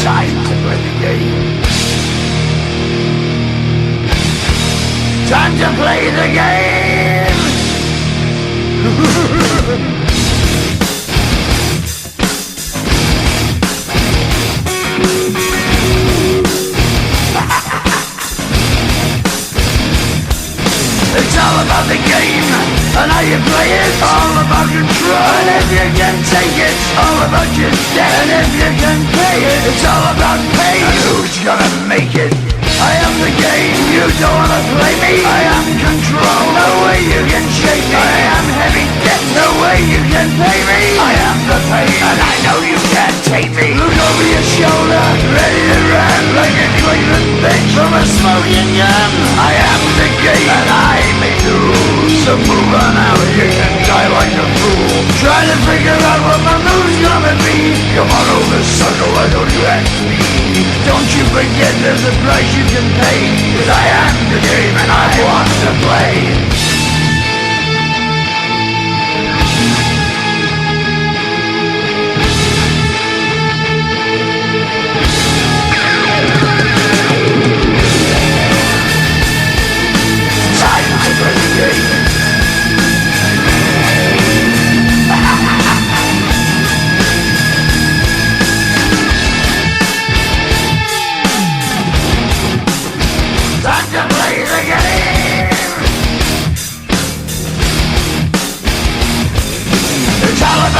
Time to play the game. Time to play the game. It's all about the game and how you play it. All about control, and if you can take it, all about your debt. And if you can pay it, it's all about pay. And who's gonna make it? I am the game, you don't wanna play me. I am control, no way you can shake me. I am heavy debt, no way you can pay me. I am the pain, and I know you can't take me. Look over your shoulder, ready to run like a Cleveland bitch from a smoking gun. I am the game, and I may lose. So move on out, you can die like a fool. Trying to figure out what my move's gonna be. Come on over, sucker, why don't you ask me? Don't you forget there's a price you can pay. 'Cause I am the game and I want to play.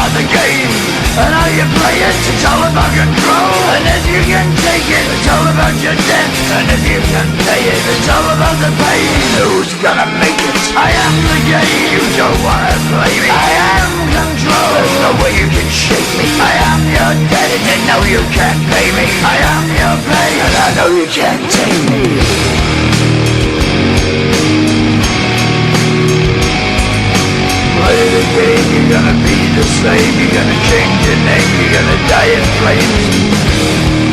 The game and how you play it. It's all about control, and if you can take it, it's all about your debt. And if you can pay it, it's all about the pain. Who's gonna make it? I am the game, you don't wanna play me. I am control, there's no way you can shake me. I am your debt, and you know you can't pay me. I am your pain, and I know you can't take me. Play the game, you're gonna be the same. You're gonna change your name, you're gonna die in flames.